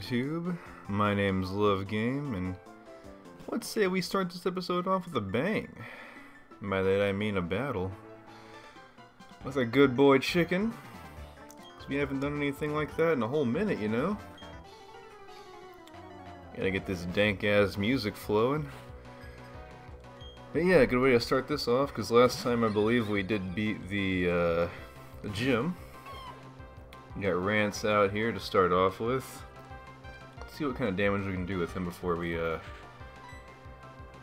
YouTube. My name's Love Game, and let's say we start this episode off with a bang. By that I mean a battle. With a good boy chicken. 'Cause we haven't done anything like that in a whole minute, you know? Gotta get this dank-ass music flowing. But yeah, good way to start this off, because last time I believe we did beat the gym. We got Rance out here to start off with. Let's see what kind of damage we can do with him before we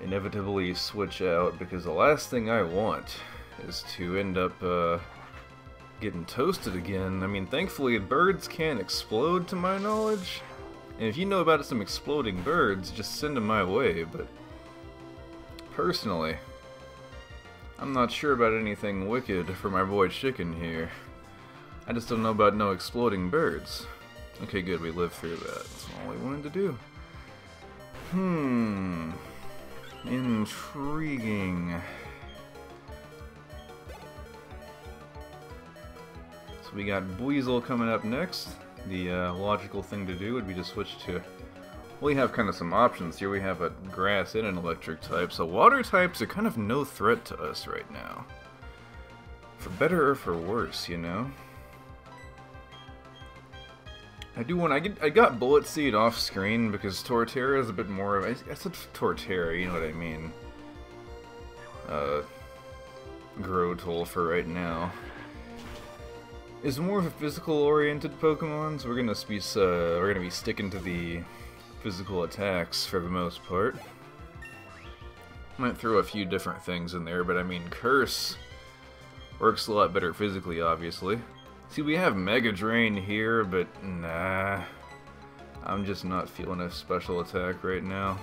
inevitably switch out, because the last thing I want is to end up getting toasted again. I mean, thankfully birds can't explode to my knowledge. And if you know about some exploding birds, just send them my way, but personally, I'm not sure about anything wicked for my boy Chicken here. I just don't know about no exploding birds. Okay, good, we lived through that. That's all we wanted to do. Intriguing. So we got Buizel coming up next. The logical thing to do would be to switch to... We have kind of some options here. We have a grass and an electric type, so water types are kind of no threat to us right now. For better or for worse, you know? I got Bullet Seed off screen because Torterra is a bit more of... I said Torterra, you know what I mean. Growtool for right now is more of a physical-oriented Pokemon, so we're gonna be sticking to the physical attacks for the most part. Might throw a few different things in there, but I mean, Curse works a lot better physically, obviously. See, we have Mega Drain here, but nah. I'm just not feeling a special attack right now.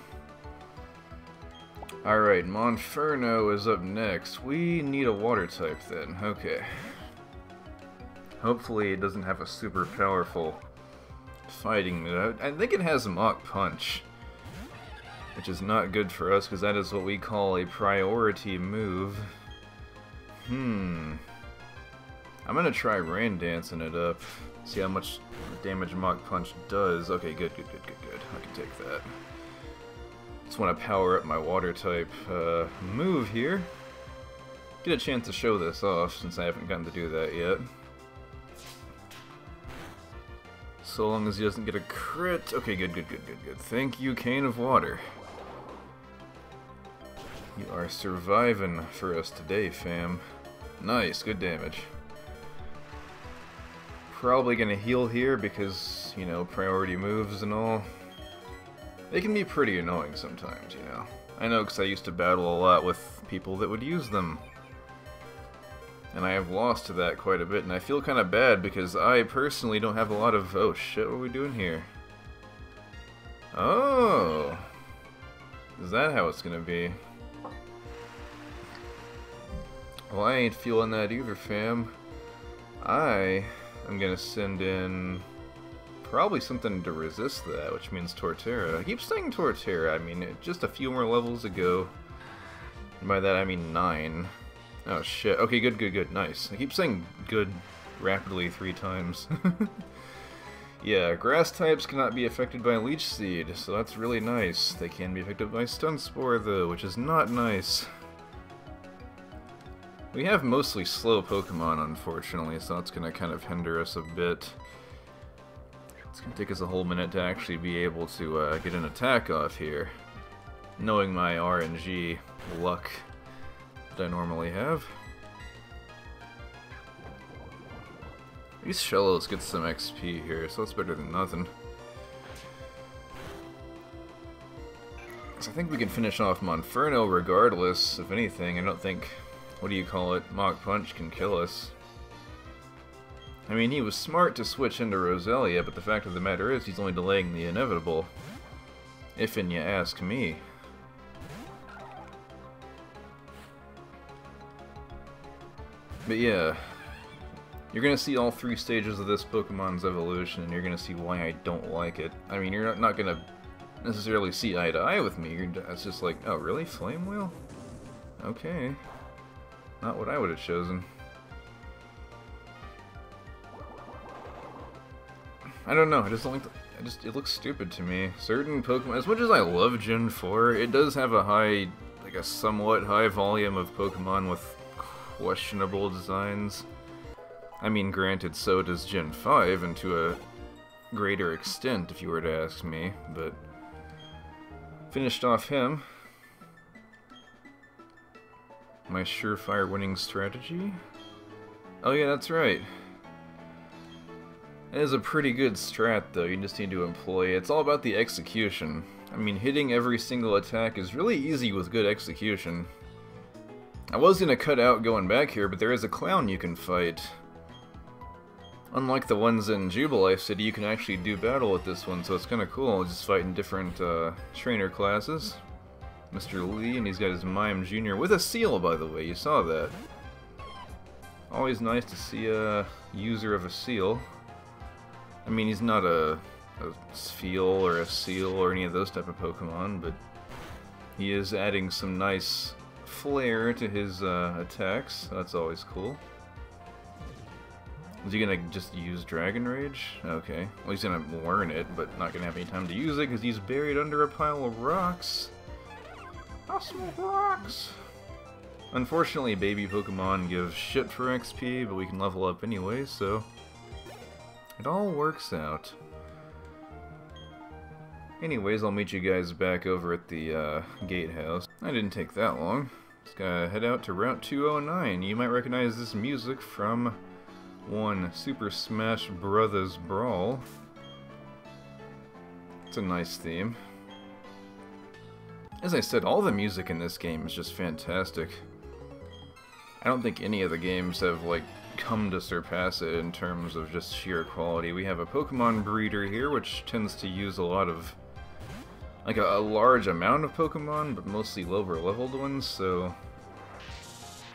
Alright, Monferno is up next. We need a water type then. Okay. Hopefully it doesn't have a super powerful fighting move. I think it has Mach Punch, which is not good for us because that is what we call a priority move. I'm gonna try Rain Dancing it up, see how much damage Mach Punch does. Okay, good. I can take that. Just want to power up my water type move here. Get a chance to show this off since I haven't gotten to do that yet. So long as he doesn't get a crit. Okay, good. Thank you, Cane of Water. You are surviving for us today, fam. Nice, good damage. Probably gonna heal here because, you know, priority moves and all. They can be pretty annoying sometimes, you know. I know because I used to battle a lot with people that would use them. And I have lost to that quite a bit, and I feel kind of bad because I personally don't have a lot of... Oh shit, what are we doing here? Oh! Is that how it's gonna be? Well, I ain't feeling that either, fam. I'm gonna send in probably something to resist that, which means Torterra. I keep saying Torterra, I mean, just a few more levels ago. And by that I mean 9. Oh shit, okay, good, nice. I keep saying good rapidly 3 times. Yeah, grass types cannot be affected by Leech Seed, so that's really nice. They can be affected by Stun Spore though, which is not nice. We have mostly slow Pokemon, unfortunately, so that's going to kind of hinder us a bit. It's going to take us a whole minute to actually be able to get an attack off here, knowing my RNG luck that I normally have. At least Shellos gets some XP here, so that's better than nothing. So I think we can finish off Monferno regardless, if anything. I don't think... What do you call it? Mach Punch can kill us. I mean, he was smart to switch into Roselia, but the fact of the matter is he's only delaying the inevitable. If and you ask me. But yeah, you're gonna see all 3 stages of this Pokemon's evolution, and you're gonna see why I don't like it. I mean, you're not gonna necessarily see eye to eye with me. It's just like, oh really? Flame Wheel? Okay. Not what I would have chosen. I don't know, I just don't like the... it looks stupid to me. Certain Pokemon, as much as I love Gen 4, it does have a high, like a somewhat high volume of Pokemon with questionable designs. I mean, granted, so does Gen 5, and to a greater extent, if you were to ask me, but finished off him. My surefire winning strategy? Oh yeah, that's right. It is a pretty good strat, though. You just need to employ it. It's all about the execution. I mean, hitting every single attack is really easy with good execution. I was gonna cut out going back here, but there is a clown you can fight. Unlike the ones in Jubilife City, you can actually do battle with this one, so it's kinda cool. Just fighting different trainer classes. Mr. Lee, and he's got his Mime Jr. with a seal, by the way. You saw that. Always nice to see a user of a seal. I mean, he's not a Spheal or a Seal or any of those type of Pokemon, but he is adding some nice flair to his attacks. So that's always cool. Is he gonna just use Dragon Rage? Okay. Well, he's gonna learn it, but not gonna have any time to use it because he's buried under a pile of rocks. Awesome rocks! Unfortunately, baby Pokemon give shit for XP, but we can level up anyway, so it all works out. Anyways, I'll meet you guys back over at the gatehouse. I didn't take that long. Just gotta head out to Route 209. You might recognize this music from one Super Smash Bros. Brawl. It's a nice theme. As I said, all the music in this game is just fantastic. I don't think any of the games have, like, come to surpass it in terms of just sheer quality. We have a Pokemon breeder here, which tends to use a lot of, like, a large amount of Pokemon, but mostly lower leveled ones, so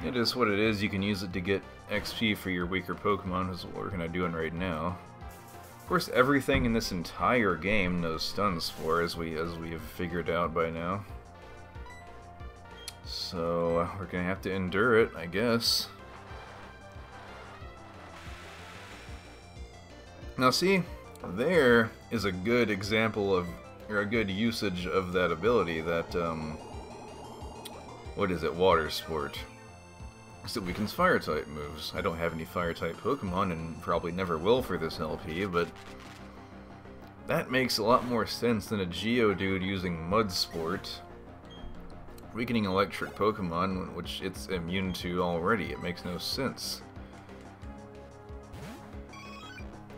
it is what it is. You can use it to get XP for your weaker Pokemon, is what we're kind of doing right now. Of course, everything in this entire game knows Stun Spore, as we have figured out by now. So we're gonna have to endure it, I guess. Now see, there is a good example of, or a good usage of that ability, that, what is it, Water Sport. So it weakens Fire-type moves. I don't have any Fire-type Pokemon, and probably never will for this LP, but that makes a lot more sense than a Geodude using Mud Sport. Weakening electric Pokemon, which it's immune to already. It makes no sense.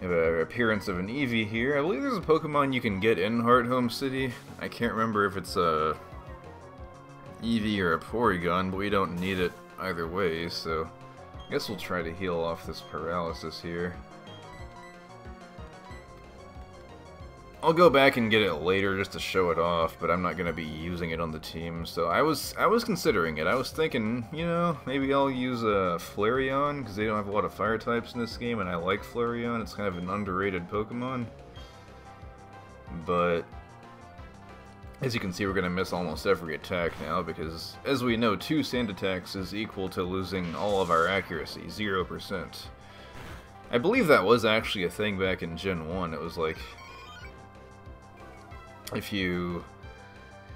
We have an appearance of an Eevee here. I believe there's a Pokemon you can get in Heart Home City. I can't remember if it's a Eevee or a Porygon, but we don't need it either way, so I guess we'll try to heal off this paralysis here. I'll go back and get it later just to show it off, but I'm not going to be using it on the team, so I was considering it. I was thinking, you know, maybe I'll use a Flareon, because they don't have a lot of fire types in this game, and I like Flareon. It's kind of an underrated Pokemon. But as you can see, we're going to miss almost every attack now, because as we know, 2 sand attacks is equal to losing all of our accuracy, 0%. I believe that was actually a thing back in Gen 1. It was like, if you...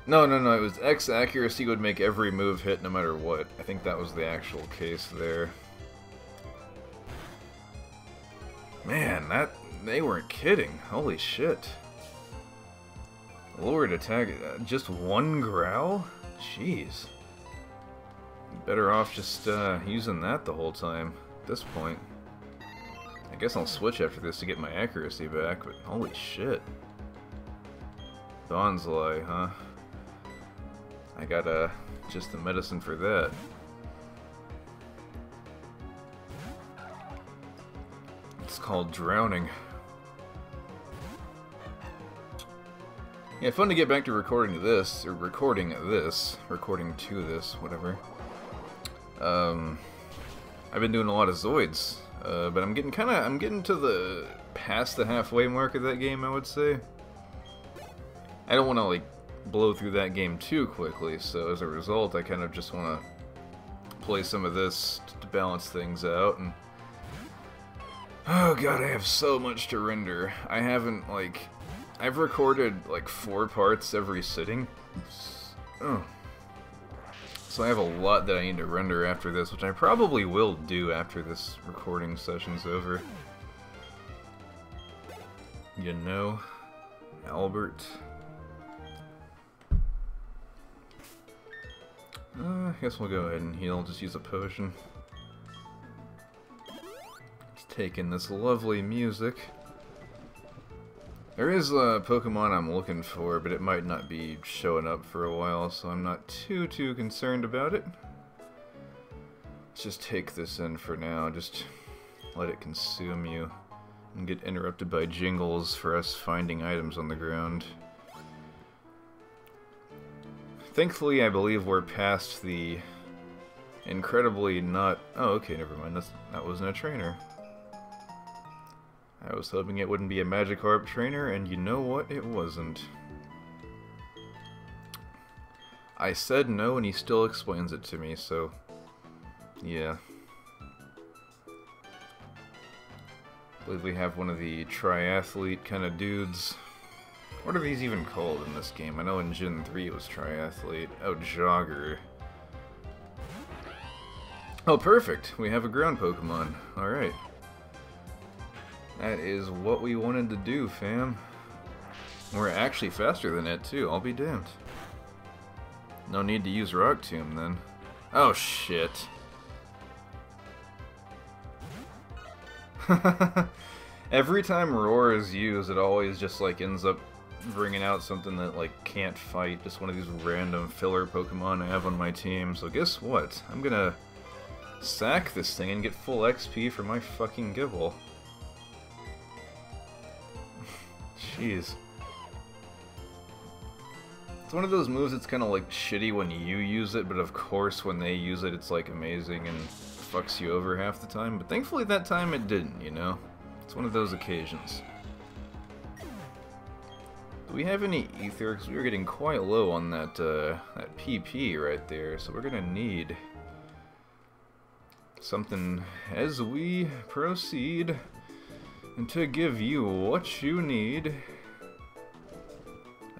No, it was X accuracy would make every move hit no matter what. I think that was the actual case there. Man, they weren't kidding. Holy shit. Lowered attack, just 1 growl? Jeez. Better off just using that the whole time at this point. I guess I'll switch after this to get my accuracy back, but holy shit. Donzlai, huh? I got just the medicine for that. It's called drowning. Yeah, fun to get back to recording to this, or recording to this, whatever. I've been doing a lot of Zoids, but I'm getting to the past the halfway mark of that game, I would say. I don't want to, like, blow through that game too quickly, so as a result, I kind of just want to play some of this to balance things out, and oh god, I have so much to render. I haven't, like, I've recorded like 4 parts every sitting. Oh. So I have a lot that I need to render after this, which I probably will do after this recording session's over. You know, Albert. I guess we'll go ahead and heal, just use a potion. Let's take in this lovely music. There is a Pokemon I'm looking for, but it might not be showing up for a while, so I'm not too concerned about it. Let's just take this in for now, just let it consume you, and get interrupted by jingles for us finding items on the ground. Thankfully, I believe we're past the incredibly not... Oh, okay, never mind, that wasn't a trainer. I was hoping it wouldn't be a Magikarp trainer, and you know what? It wasn't. I said no, and he still explains it to me, so... yeah. I believe we have one of the triathlete kind of dudes. What are these even called in this game? I know in Gen 3 it was triathlete. Oh, jogger. Oh, perfect! We have a ground Pokemon. Alright. That is what we wanted to do, fam. We're actually faster than it, too. I'll be damned. No need to use Rock Tomb, then. Oh, shit. Every time Roar is used, it always just, like, ends up bringing out something that, like, can't fight. Just one of these random filler Pokemon I have on my team. So guess what? I'm gonna sack this thing and get full XP for my fucking Gible. Jeez. It's one of those moves that's kind of like shitty when you use it, but of course when they use it, it's like amazing and fucks you over half the time. But thankfully that time it didn't, you know? It's one of those occasions. Do we have any ether? Because we were getting quite low on that, that PP right there, so we're gonna need something as we proceed. And to give you what you need.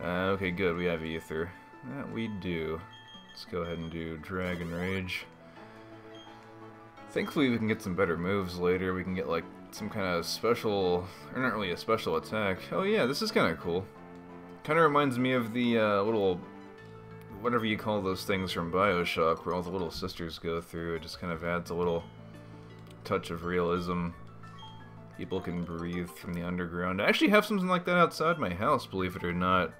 Okay, good, we have Ether. That we do. Let's go ahead and do Dragon Rage. Thankfully we can get some better moves later. We can get like some kind of special, or not really a special attack. Oh yeah, this is kind of cool. Kind of reminds me of the little, whatever you call those things from BioShock, where all the little sisters go through. It just kind of adds a little touch of realism. People can breathe from the underground. I actually have something like that outside my house, believe it or not.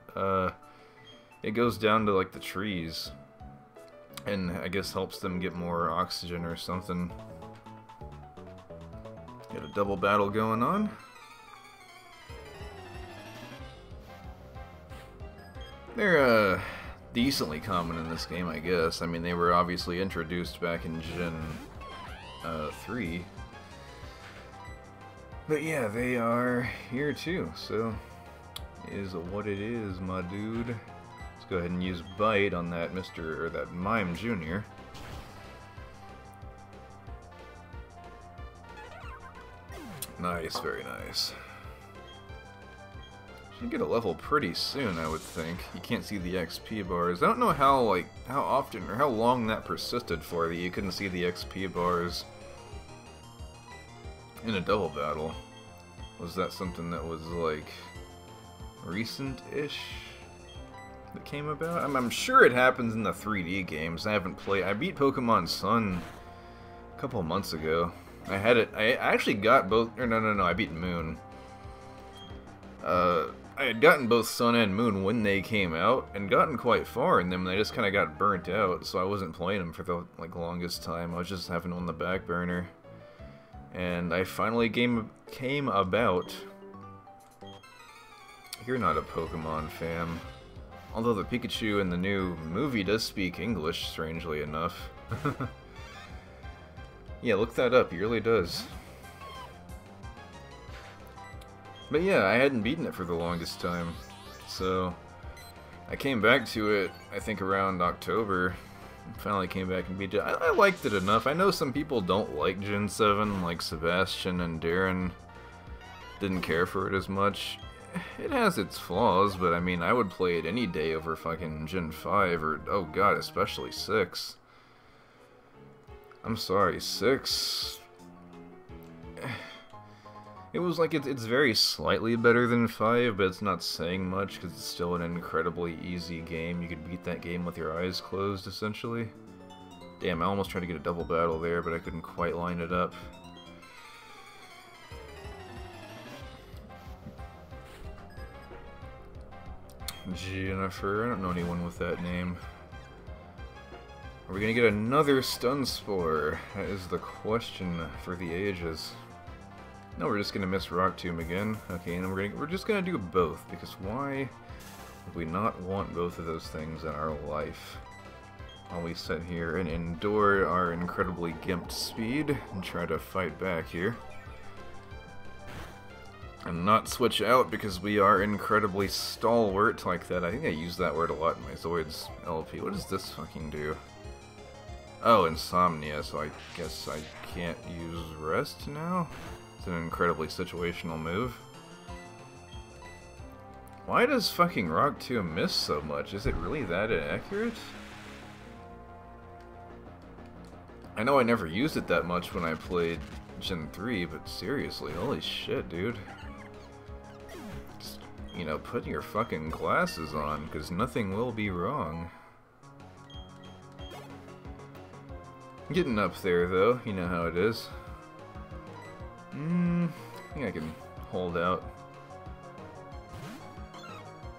It goes down to like the trees, and I guess helps them get more oxygen or something. Got a double battle going on. They're decently common in this game, I guess. I mean, they were obviously introduced back in Gen 3. But yeah, they are here too, so is what it is, my dude. Let's go ahead and use Bite on that that Mime Jr. Nice, very nice. Should get a level pretty soon, I would think. You can't see the XP bars. I don't know how often or how long that persisted for that you couldn't see the XP bars in a double battle. Was that something that was like recent-ish that came about? I'm sure it happens in the 3D games. I haven't played. I beat Pokemon Sun a couple months ago. I actually got both. Or no. I beat Moon. I had gotten both Sun and Moon when they came out, and gotten quite far in them, and they just kind of got burnt out, so I wasn't playing them for the longest time. I was just having them on the back burner. And I finally came about. You're not a Pokemon fan. Although the Pikachu in the new movie does speak English, strangely enough. Yeah, look that up, he really does. But yeah, I hadn't beaten it for the longest time, so I came back to it, I think around October. Finally came back and beat it. I liked it enough. I know some people don't like Gen 7, like Sebastian and Darren didn't care for it as much. it has its flaws, but I mean, I would play it any day over fucking Gen 5 or, oh god, especially 6. I'm sorry, 6... It was like, it's very slightly better than 5, but it's not saying much, because it's still an incredibly easy game. You could beat that game with your eyes closed, essentially. Damn, I almost tried to get a double battle there, but I couldn't quite line it up. Jennifer, I don't know anyone with that name. Are we gonna get another stun spore? That is the question for the ages. No, we're just gonna miss Rock Tomb again. Okay, and we're just gonna do both, because why would we not want both of those things in our life? While we sit here and endure our incredibly gimped speed and try to fight back here. And not switch out because we are incredibly stalwart like that. I think I use that word a lot in my Zoids LP. What does this fucking do? Oh, insomnia, so I guess I can't use rest now? It's an incredibly situational move. Why does fucking Rock 2 miss so much? Is it really that inaccurate? I know I never used it that much when I played Gen 3, but seriously, holy shit, dude. Just, you know, put your fucking glasses on, because nothing will be wrong. Getting up there, though. You know how it is. I think I can hold out.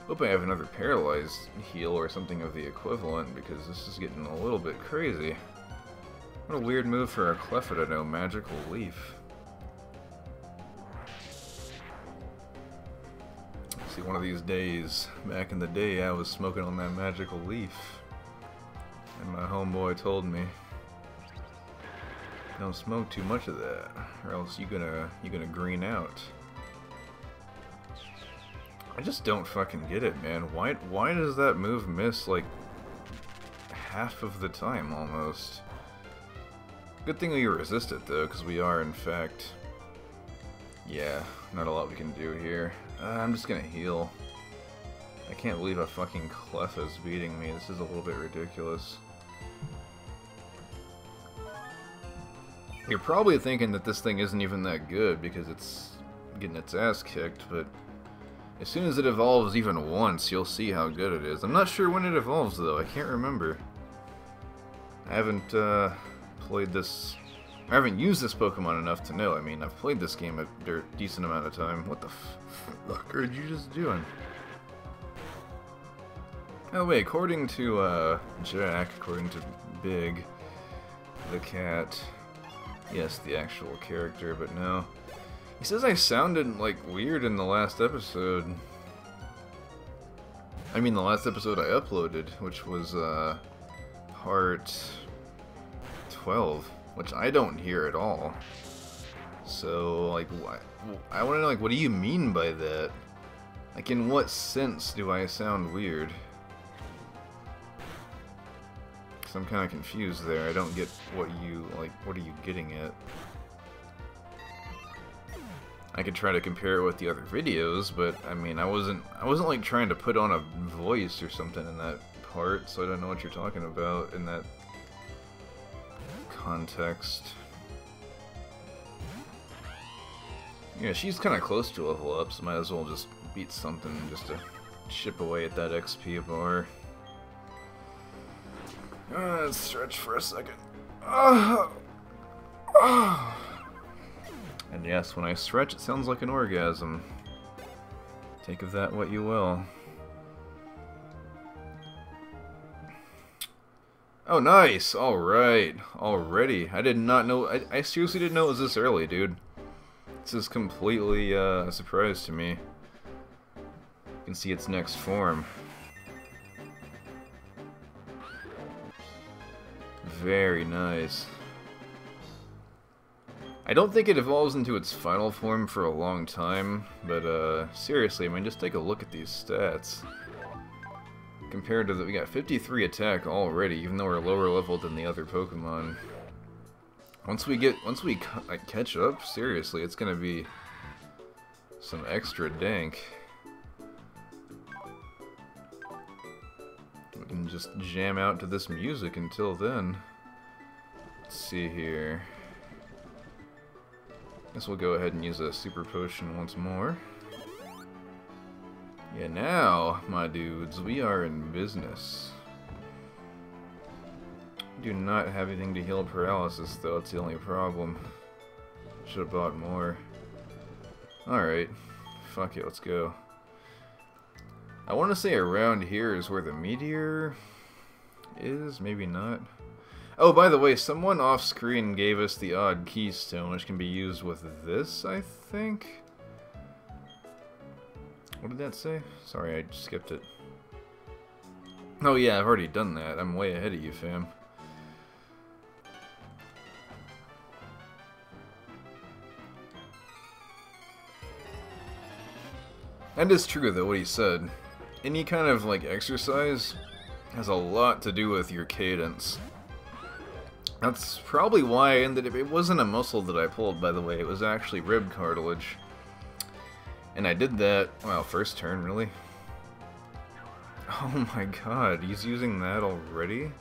Hope I have another paralyzed heal or something of the equivalent, because this is getting a little bit crazy. What a weird move for a Cleffa to know Magical Leaf. See, one of these days, back in the day, I was smoking on that Magical Leaf. And my homeboy told me, don't smoke too much of that, or else you're gonna green out. I just don't fucking get it, man. Why does that move miss, like, half of the time, almost? Good thing we resist it, though, because we are, in fact... Yeah, not a lot we can do here. I'm just gonna heal. I can't believe a fucking Cleffa's beating me. This is a little bit ridiculous. You're probably thinking that this thing isn't even that good because it's getting its ass kicked, but as soon as it evolves even once, you'll see how good it is. I'm not sure when it evolves, though. I can't remember. I haven't played this... I haven't used this Pokemon enough to know. I mean, I've played this game a decent amount of time. What the fuck are you just doing? Oh wait, according to Jack, according to Big, the cat... Yes, the actual character, but no. He says I sounded, like, weird in the last episode. I mean, the last episode I uploaded, which was, part 12, which I don't hear at all. So, like, I want to know, like, what do you mean by that? Like, in what sense do I sound weird? I'm kind of confused there. I don't get what you, like, what are you getting at? I could try to compare it with the other videos, but I mean, I wasn't like trying to put on a voice or something in that part, so I don't know what you're talking about in that context. Yeah, she's kind of close to level up, so might as well just beat something just to chip away at that XP bar. Let's stretch for a second. And yes, when I stretch, it sounds like an orgasm. Take of that what you will. Oh, nice! Alright. Already. I did not know... I seriously didn't know it was this early, dude. This is completely a surprise to me. You can see its next form. Very nice. I don't think it evolves into its final form for a long time, but seriously, I mean, just take a look at these stats. Compared to we got 53 attack already, even though we're lower level than the other Pokemon. Once we catch up, seriously, it's gonna be some extra dank. and just jam out to this music until then. Let's see here. Guess we'll go ahead and use a super potion once more. Yeah, now, my dudes, we are in business. Do not have anything to heal paralysis, though. That's the only problem. Should have bought more. Alright. Fuck it, let's go. I want to say around here is where the meteor is, maybe not. Oh, by the way, someone off screen gave us the odd keystone, which can be used with this, I think? What did that say? Sorry, I skipped it. Oh yeah, I've already done that. I'm way ahead of you, fam. That is true, though, what he said. Any kind of, like, exercise has a lot to do with your cadence. That's probably why I ended up... It wasn't a muscle that I pulled, by the way. It was actually rib cartilage. And I did that... Well, first turn, really. Oh my god, he's using that already?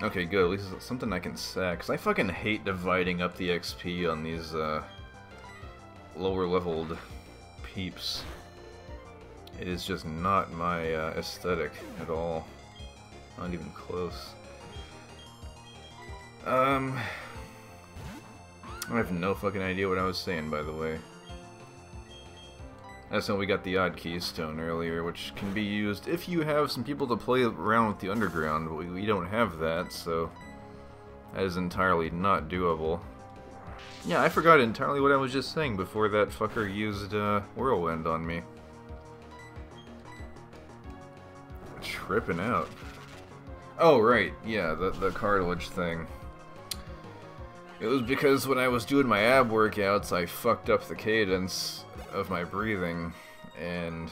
Okay, good. At least it's something I can sack. Because I fucking hate dividing up the XP on these, lower-leveled peeps. It is just not my aesthetic at all. Not even close. I have no fucking idea what I was saying, by the way. That's how we got the odd keystone earlier, which can be used if you have some people to play around with the underground, but we don't have that, so that is entirely not doable. Yeah, I forgot entirely what I was just saying before that fucker used Whirlwind on me. Tripping out. Oh, right, yeah, the cartilage thing. It was because when I was doing my ab workouts, I fucked up the cadence of my breathing, and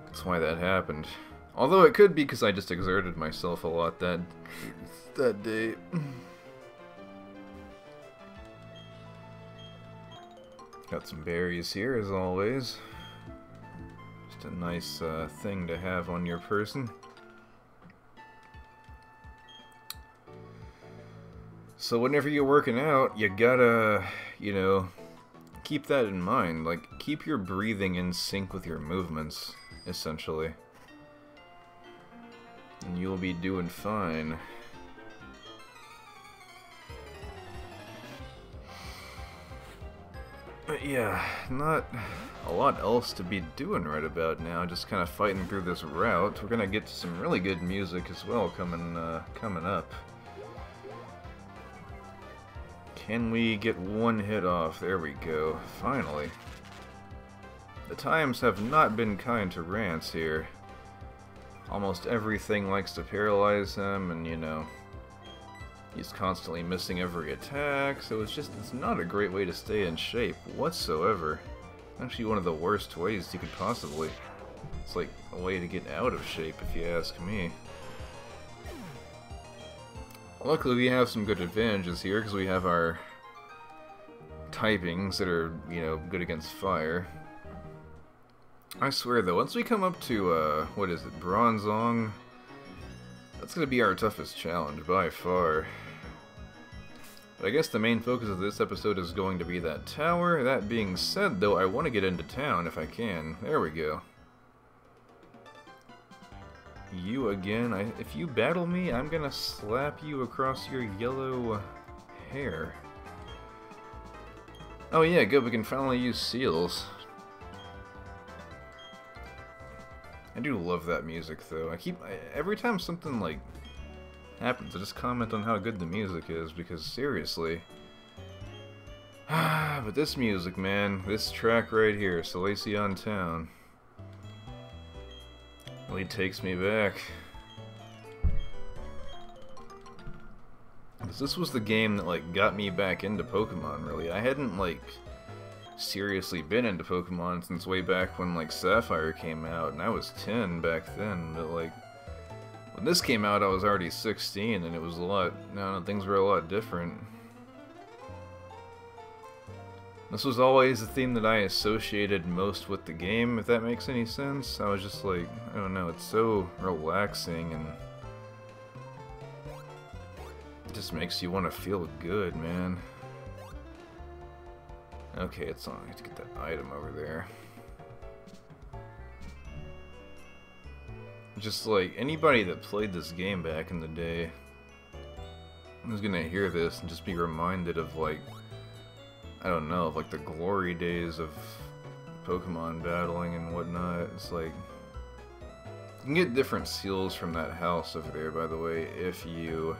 that's why that happened. Although it could be because I just exerted myself a lot that day. Got some berries here, as always. Just a nice thing to have on your person. So whenever you're working out, you gotta, you know, keep that in mind. Like, keep your breathing in sync with your movements, essentially. And you'll be doing fine. But yeah, not a lot else to be doing right about now. Just kind of fighting through this route. We're gonna get to some really good music as well coming up. Can we get one hit off? There we go. Finally. The times have not been kind to Rance here. Almost everything likes to paralyze him, and you know, he's constantly missing every attack, so it's not a great way to stay in shape whatsoever. Actually one of the worst ways you could possibly. It's like a way to get out of shape, if you ask me. Luckily we have some good advantages here, because we have our typings that are, you know, good against fire. I swear though, once we come up to, what is it, Bronzong, that's gonna be our toughest challenge, by far. But I guess the main focus of this episode is going to be that tower. That being said though, I want to get into town if I can. There we go. You again. If you battle me, I'm gonna slap you across your yellow hair. Oh yeah, good, we can finally use seals. I do love that music though. Every time something like happens, I just comment on how good the music is, because seriously. But this music, man, this track right here, Solace on Town, really takes me back. This was the game that like got me back into Pokemon, really. I hadn't like seriously been into Pokemon since way back when like Sapphire came out, and I was 10 back then, but like when this came out I was already 16, and it was a lot, no, things were a lot different. This was always the theme that I associated most with the game, if that makes any sense. I was just like, I don't know, it's so relaxing and it just makes you want to feel good, man. Okay, it's on. I have to get that item over there. Just like anybody that played this game back in the day is gonna hear this and just be reminded of, like, I don't know, of like the glory days of Pokemon battling and whatnot. It's like, you can get different seals from that house over there, by the way, if you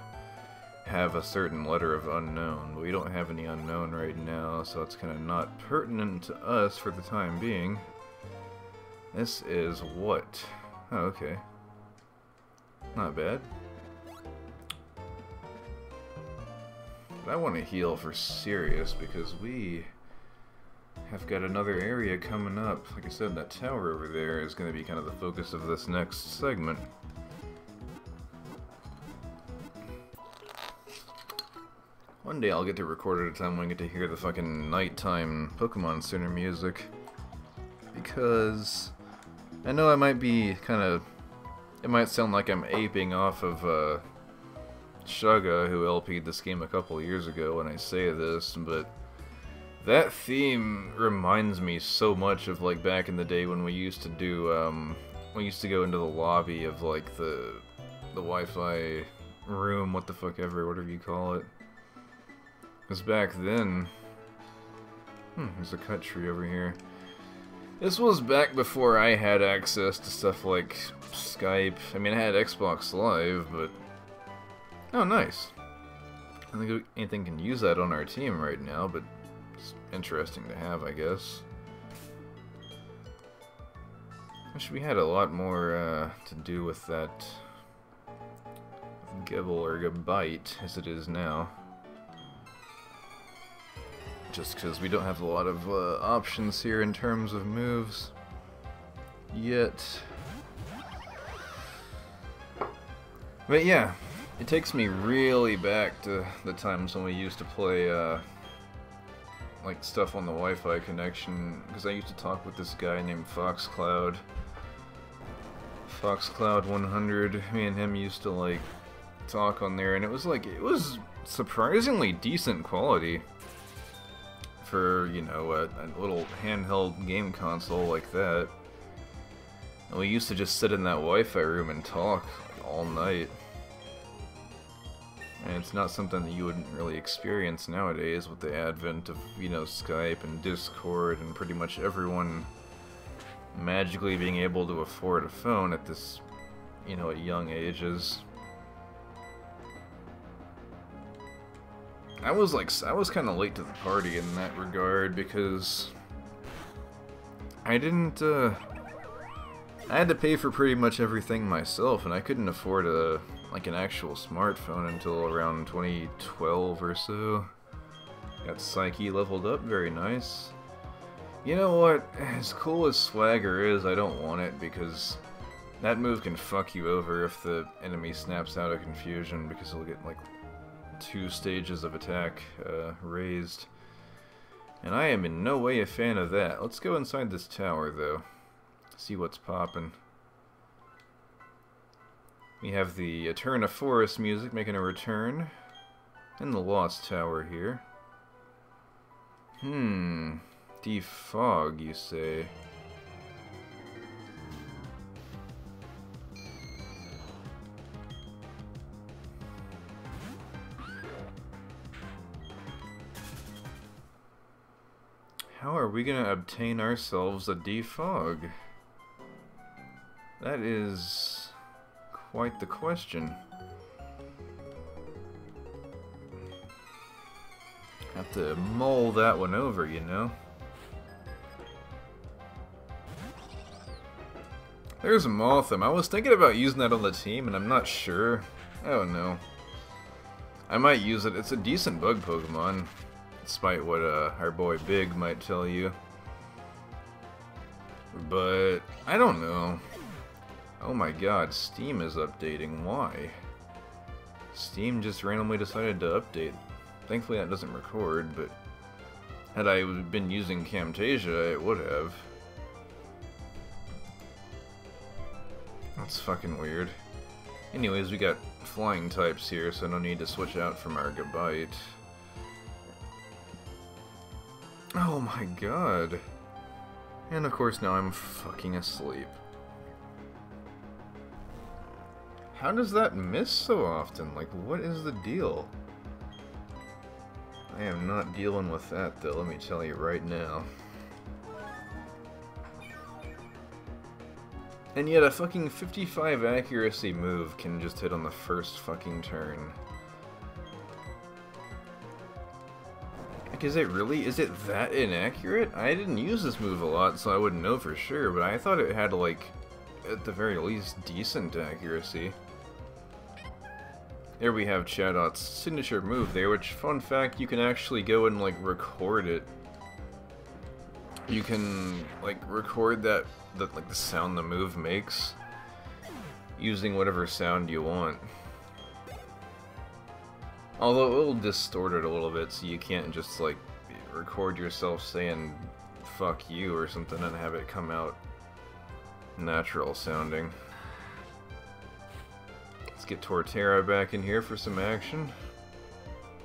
have a certain letter of unknown. But we don't have any unknown right now, so it's kind of not pertinent to us for the time being. This is what? Oh, okay. Not bad. But I want to heal for serious because we have got another area coming up. Like I said, that tower over there is going to be kind of the focus of this next segment. One day I'll get to record at a time when I get to hear the fucking nighttime Pokemon Center music. Because I know I might be kind of... It might sound like I'm aping off of Shugga, who LP'd this game a couple years ago when I say this, but that theme reminds me so much of, like, back in the day when we used to do, we used to go into the lobby of, like, the Wi-Fi room, what the fuck ever, whatever you call it. Because back then... there's a cut tree over here. This was back before I had access to stuff like Skype. I mean, I had Xbox Live, but... Oh, nice. I don't think anything can use that on our team right now, but it's interesting to have, I guess. Wish we had a lot more to do with that Gibble or Gabite as it is now. Just because we don't have a lot of options here in terms of moves yet. But yeah, it takes me really back to the times when we used to play like stuff on the Wi-Fi connection, because I used to talk with this guy named Foxcloud. Foxcloud 100. Me and him used to like talk on there, and it was like, it was surprisingly decent quality for, you know, a little handheld game console like that. And we used to just sit in that Wi-Fi room and talk like, all night. And it's not something that you wouldn't really experience nowadays with the advent of, you know, Skype and Discord and pretty much everyone magically being able to afford a phone at this, you know, at young ages. I was kind of late to the party in that regard because I didn't, I had to pay for pretty much everything myself, and I couldn't afford like an actual smartphone until around 2012 or so. Got Psyche leveled up, very nice. You know what, as cool as Swagger is, I don't want it because that move can fuck you over if the enemy snaps out of confusion, because he'll get like 2 stages of attack raised. And I am in no way a fan of that. Let's go inside this tower though. See what's poppin'. We have the Eterna Forest music making a return. And the Lost Tower here. Defog, you say? How are we gonna obtain ourselves a defog? That is quite the question. Have to mull that one over, you know? There's a Mothim. I was thinking about using that on the team, and I'm not sure. I don't know. I might use it. It's a decent bug Pokemon, despite what our boy Big might tell you. But I don't know. Oh my god, Steam is updating. Why? Steam just randomly decided to update. Thankfully that doesn't record, but Had I been using Camtasia, it would have. That's fucking weird. Anyways, we got flying types here, so no need to switch out from our Gabite. Oh my god. And of course now I'm fucking asleep. How does that miss so often? Like, what is the deal? I am not dealing with that, though, let me tell you right now. And yet a fucking 55 accuracy move can just hit on the first fucking turn. Like, is it really? Is it that inaccurate? I didn't use this move a lot, so I wouldn't know for sure, but I thought it had, like, at the very least, decent accuracy. There we have Chadot's signature move there, which, fun fact, you can actually go and, like, record it. You can, like, record that, like, the sound the move makes, using whatever sound you want. Although it'll distort it a little bit, so you can't just, like, record yourself saying, fuck you, or something, and have it come out natural sounding. Let's get Torterra back in here for some action.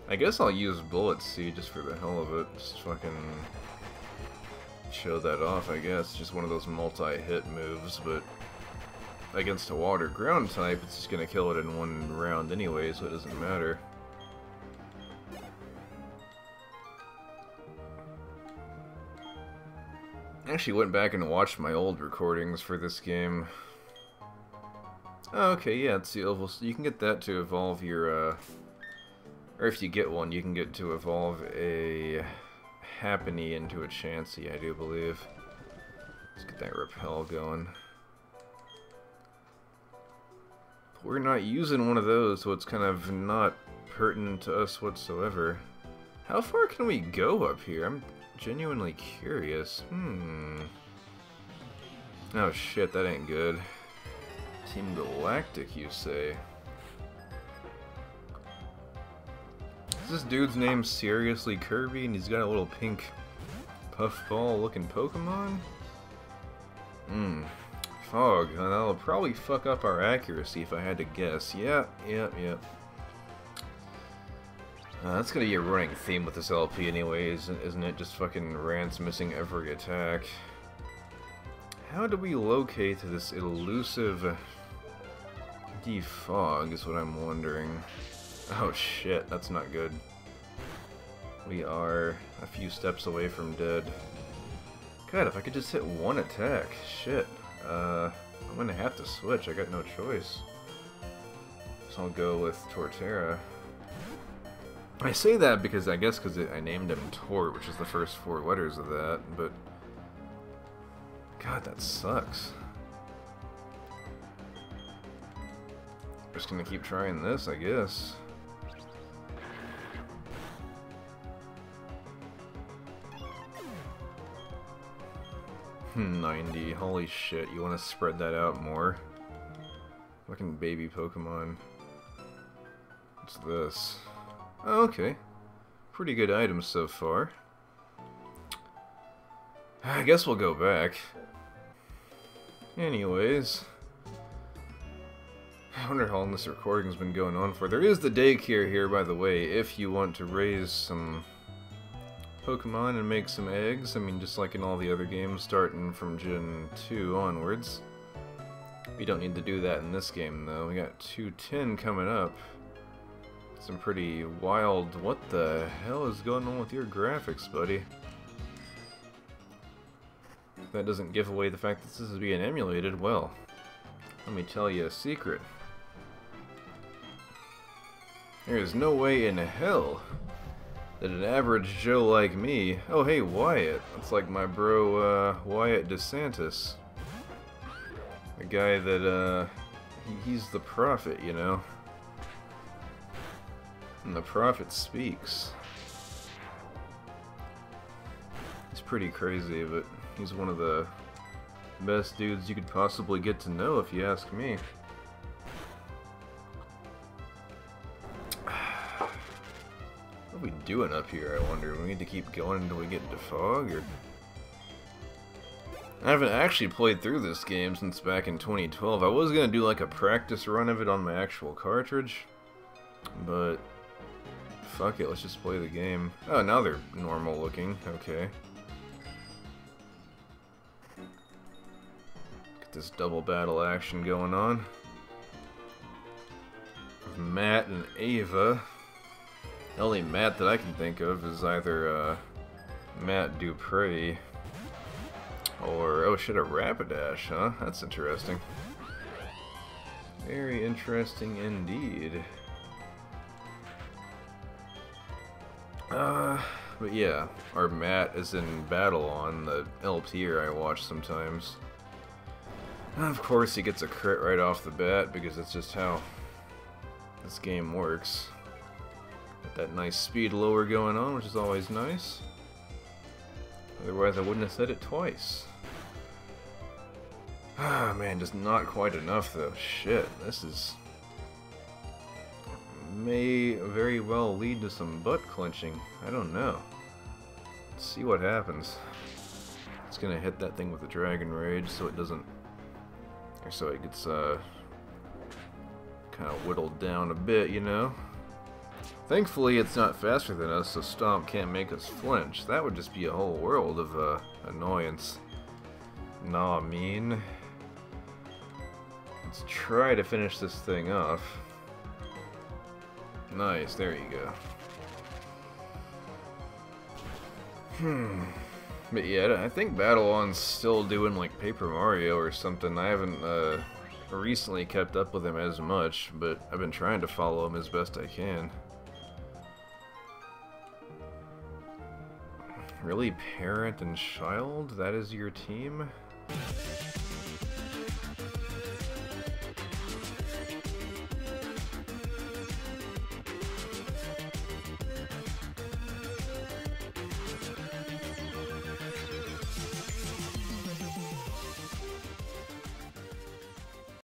I guess I'll use Bullet Seed just for the hell of it. Just fucking show that off, I guess. Just one of those multi-hit moves, but against a water ground type, it's just gonna kill it in one round anyway, so it doesn't matter. I actually went back and watched my old recordings for this game. Oh, okay, yeah, it's the oval. So you can get that to evolve your, or if you get one, you can get to evolve a Happiny into a Chansey, I do believe. Let's get that repel going. But we're not using one of those, so it's kind of not pertinent to us whatsoever. How far can we go up here? I'm genuinely curious. Oh shit, that ain't good. Team Galactic, you say? Is this dude's name seriously Kirby and he's got a little pink puffball looking Pokemon? Fog. That'll probably fuck up our accuracy if I had to guess. Yep. That's gonna be a running theme with this LP anyways, isn't it? Just fucking rants missing every attack. How do we locate this elusive defog is what I'm wondering. Oh shit, that's not good. We are a few steps away from dead. God, if I could just hit one attack. Shit. I'm gonna have to switch, I got no choice. So I'll go with Torterra. I say that because I named him Tort, which is the first 4 letters of that, but God, that sucks. Just gonna keep trying this, I guess. $90, holy shit, you wanna spread that out more? Fucking baby Pokemon. What's this? Oh, okay. Pretty good items so far. I guess we'll go back. Anyways. I wonder how long this recording's been going on for. There is the daycare here, by the way, if you want to raise some Pokemon and make some eggs. I mean, just like in all the other games, starting from Gen 2 onwards. We don't need to do that in this game, though. We got 210 coming up. Some pretty wild... What the hell is going on with your graphics, buddy? That doesn't give away the fact that this is being emulated. Well, let me tell you a secret. There is no way in hell that an average Joe like me... Oh, hey, Wyatt. That's like my bro, Wyatt DeSantis. The guy that, he's the prophet, you know? And the prophet speaks. He's pretty crazy, but he's one of the best dudes you could possibly get to know, if you ask me. What are we doing up here, I wonder? We need to keep going until we get into fog, or... I haven't actually played through this game since back in 2012. I was gonna do like a practice run of it on my actual cartridge, but fuck it, let's just play the game. Oh, now they're normal looking. Okay. Get this double battle action going on. With Matt and Ava. The only Matt that I can think of is either Matt Dupree or, oh shit, a Rapidash, huh? That's interesting. Very interesting indeed. But yeah, our Matt is in battle on the LTR I watch sometimes. And of course he gets a crit right off the bat because that's just how this game works. Got that nice speed lower going on, which is always nice. Otherwise I wouldn't have said it twice. Ah man, just not quite enough though. Shit, this is... may very well lead to some butt clenching. I don't know. Let's see what happens. It's gonna hit that thing with the Dragon Rage so it doesn't... or so it gets kind of whittled down a bit, you know? Thankfully it's not faster than us, so Stomp can't make us flinch. That would just be a whole world of annoyance. Nah, mean. Let's try to finish this thing off. Nice, there you go. But yeah, I think Battle On's still doing like Paper Mario or something. I haven't recently kept up with him as much, but I've been trying to follow him as best I can. Really, parent and child? That is your team?